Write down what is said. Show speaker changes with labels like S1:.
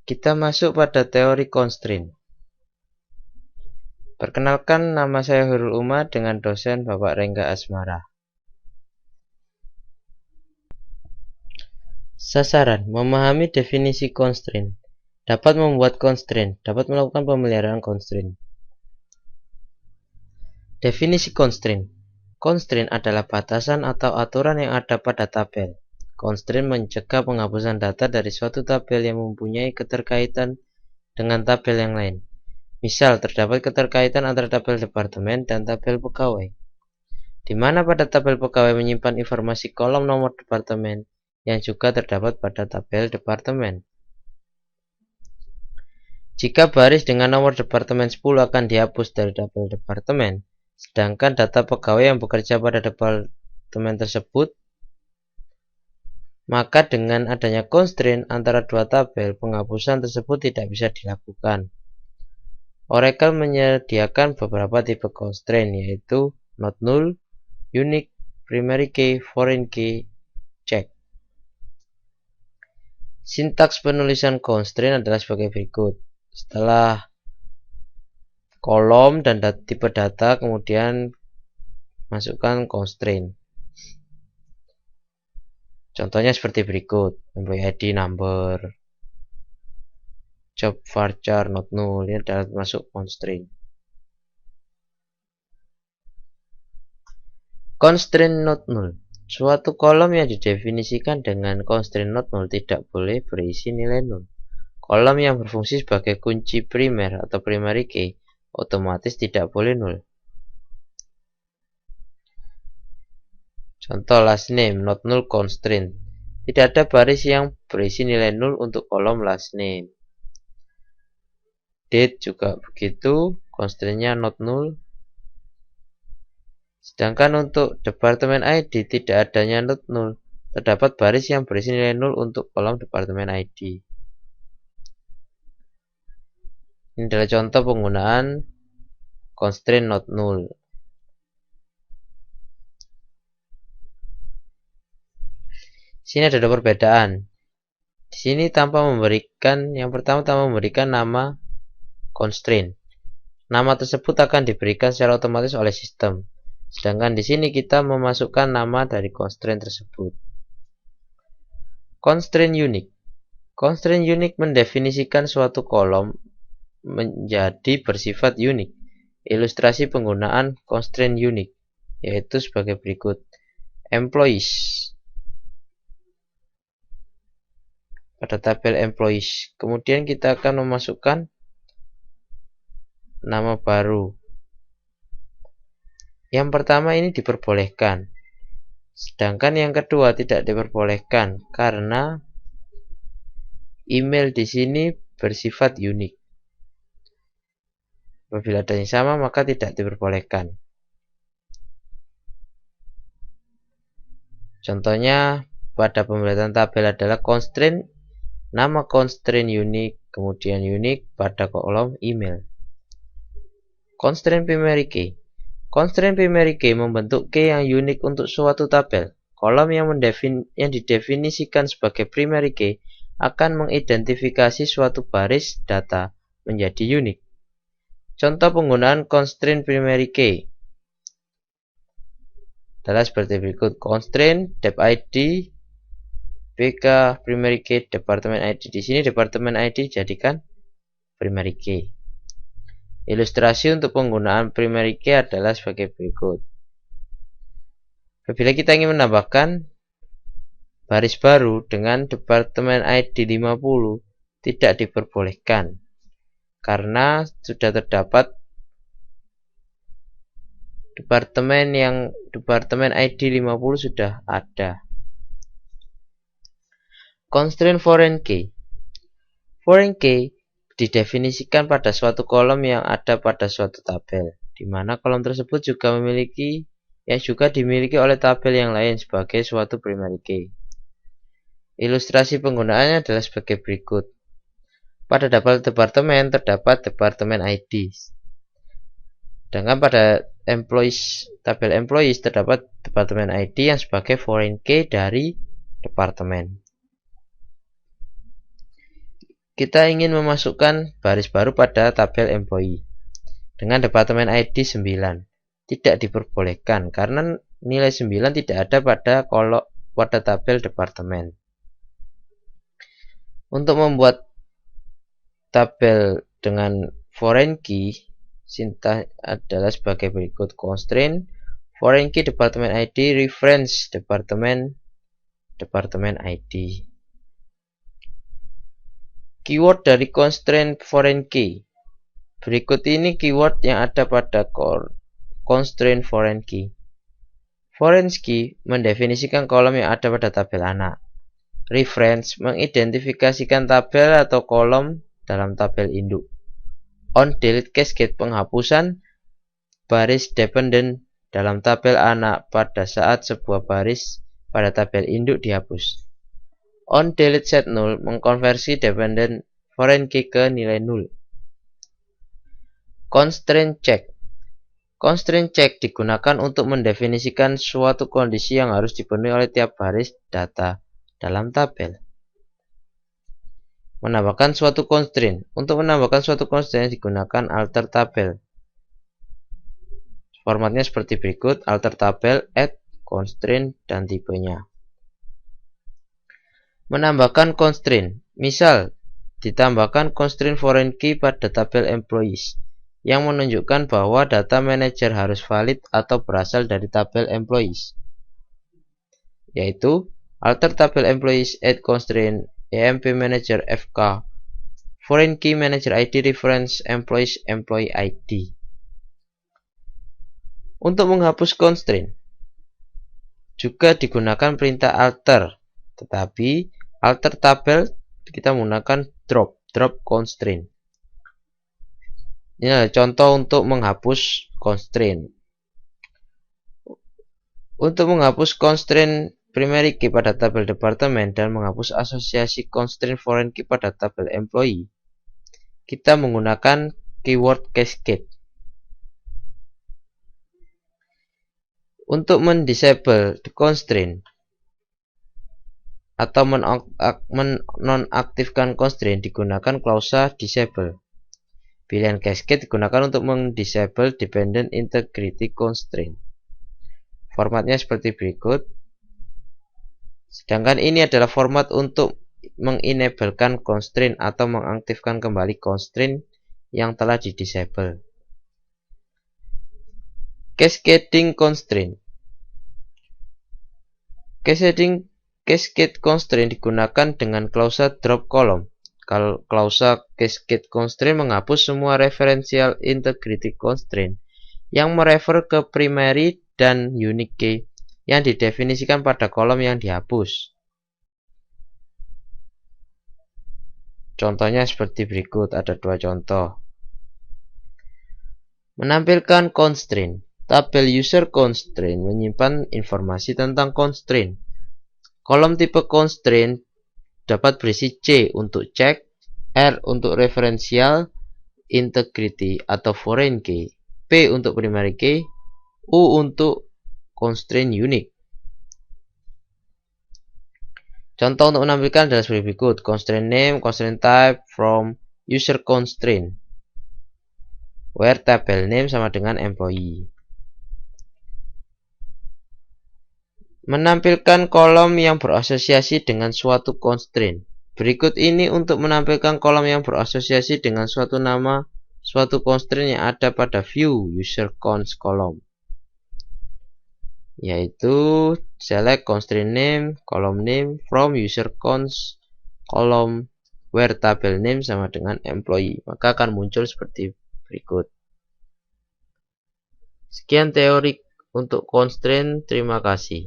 S1: Kita masuk pada teori constraint. Perkenalkan, nama saya Hurul Uma dengan dosen Bapak Rengga Asmara. Sasaran: memahami definisi constraint, dapat membuat constraint, dapat melakukan pemeliharaan constraint. Definisi constraint. Constraint adalah batasan atau aturan yang ada pada tabel. Constraint mencegah penghapusan data dari suatu tabel yang mempunyai keterkaitan dengan tabel yang lain. Misal, terdapat keterkaitan antara tabel departemen dan tabel pegawai, di mana pada tabel pegawai menyimpan informasi kolom nomor departemen yang juga terdapat pada tabel departemen. Jika baris dengan nomor departemen 10 akan dihapus dari tabel departemen, sedangkan data pegawai yang bekerja pada departemen tersebut, maka dengan adanya constraint antara dua tabel, penghapusan tersebut tidak bisa dilakukan. Oracle menyediakan beberapa tipe constraint, yaitu not null, unique, primary key, foreign key, check. Sintaks penulisan constraint adalah sebagai berikut. Setelah kolom dan tipe data, kemudian masukkan constraint. Contohnya seperti berikut: employee ID, number, job varchar, not null. Ini adalah masuk constraint. Constraint not null. Suatu kolom yang didefinisikan dengan constraint not null tidak boleh berisi nilai null. Kolom yang berfungsi sebagai kunci primer atau primary key otomatis tidak boleh null. Contoh last name not null constraint. Tidak ada baris yang berisi nilai null untuk kolom last name. Date juga begitu, constraintnya not null. Sedangkan untuk departemen ID tidak adanya not null. Terdapat baris yang berisi nilai null untuk kolom departemen ID. Ini adalah contoh penggunaan constraint not null. Sini ada dua perbedaan. Di sini yang pertama tanpa memberikan nama constraint. Nama tersebut akan diberikan secara otomatis oleh sistem. Sedangkan di sini kita memasukkan nama dari constraint tersebut. Constraint unique. Constraint unique mendefinisikan suatu kolom menjadi bersifat unik. Ilustrasi penggunaan constraint unique yaitu sebagai berikut. Employees. Pada tabel employees, kemudian kita akan memasukkan nama baru. Yang pertama ini diperbolehkan, sedangkan yang kedua tidak diperbolehkan karena email di sini bersifat unik. Apabila ada yang sama maka tidak diperbolehkan. Contohnya pada pembuatan tabel adalah constraint, nama constraint unik, kemudian unik pada kolom email. Constraint primary key. Constraint primary key membentuk key yang unik untuk suatu tabel. Kolom yang didefinisikan sebagai primary key akan mengidentifikasi suatu baris data menjadi unik. Contoh penggunaan constraint primary key adalah seperti berikut. Constraint dep ID PK primary key departemen ID. Di sini departemen ID dijadikan primary key. Ilustrasi untuk penggunaan primary key adalah sebagai berikut. Apabila kita ingin menambahkan baris baru dengan departemen ID 50 tidak diperbolehkan karena sudah terdapat departemen ID 50 sudah ada. Constraint foreign key. Foreign key didefinisikan pada suatu kolom yang ada pada suatu tabel, di mana kolom tersebut juga dimiliki oleh tabel yang lain sebagai suatu primary key. Ilustrasi penggunaannya adalah sebagai berikut. Pada tabel departemen terdapat departemen ID. Sedangkan pada tabel employees terdapat departemen ID yang sebagai foreign key dari departemen. kita ingin memasukkan baris baru pada tabel employee dengan departemen ID 9. Tidak diperbolehkan karena nilai 9 tidak ada pada tabel departemen. Untuk membuat tabel dengan foreign key, sintas adalah sebagai berikut: constraint foreign key departemen ID reference departemen ID. Keyword dari constraint foreign key. Berikut ini keyword yang ada pada constraint foreign key. Foreign key mendefinisikan kolom yang ada pada tabel anak. Reference mengidentifikasikan tabel atau kolom dalam tabel induk. On delete cascade penghapusan baris dependent dalam tabel anak pada saat sebuah baris pada tabel induk dihapus. On delete set null mengkonversi dependent foreign key ke nilai 0. Constraint check. Constraint check digunakan untuk mendefinisikan suatu kondisi yang harus dipenuhi oleh tiap baris data dalam tabel. Menambahkan suatu constraint. Untuk menambahkan suatu constraint digunakan alter tabel. Formatnya seperti berikut: alter tabel, add, constraint, dan tipenya. Menambahkan constraint. Misal, ditambahkan constraint foreign key pada tabel employees yang menunjukkan bahwa data manager harus valid atau berasal dari tabel employees, yaitu alter tabel employees add constraint emp manager fk foreign key manager id reference employees employee id. Untuk menghapus constraint juga digunakan perintah alter, tetapi alter tabel kita menggunakan drop constraint. Ini adalah contoh untuk menghapus constraint. Untuk menghapus constraint primary key pada tabel departemen dan menghapus asosiasi constraint foreign key pada tabel employee, kita menggunakan keyword cascade. Untuk mendisable constraint atau menonaktifkan constraint digunakan klausa disable. Pilihan cascade digunakan untuk mendisable dependent integrity constraint. Formatnya seperti berikut. Sedangkan ini adalah format untuk mengenablekan constraint atau mengaktifkan kembali constraint yang telah didisable. Cascading constraint. Cascade constraint digunakan dengan klausa drop column. Klausa cascade constraint menghapus semua referential integrity constraint yang merefer ke primary dan unique key yang didefinisikan pada kolom yang dihapus. Contohnya seperti berikut, ada dua contoh. Menampilkan constraint. Tabel user constraint menyimpan informasi tentang constraint. Kolom tipe constraint dapat berisi C untuk check, R untuk referential integrity atau foreign key, P untuk primary key, U untuk constraint unique. Contoh untuk menampilkan adalah seperti berikut: constraint name, constraint type from user constraint, where tabel name sama dengan employee. Menampilkan kolom yang berasosiasi dengan suatu constraint. Berikut ini untuk menampilkan kolom yang berasosiasi dengan suatu nama suatu constraint yang ada pada view user cons kolom, yaitu select constraint name, column name from user cons kolom where tabel name sama dengan employee, maka akan muncul seperti berikut. Sekian teori untuk constraint, terima kasih.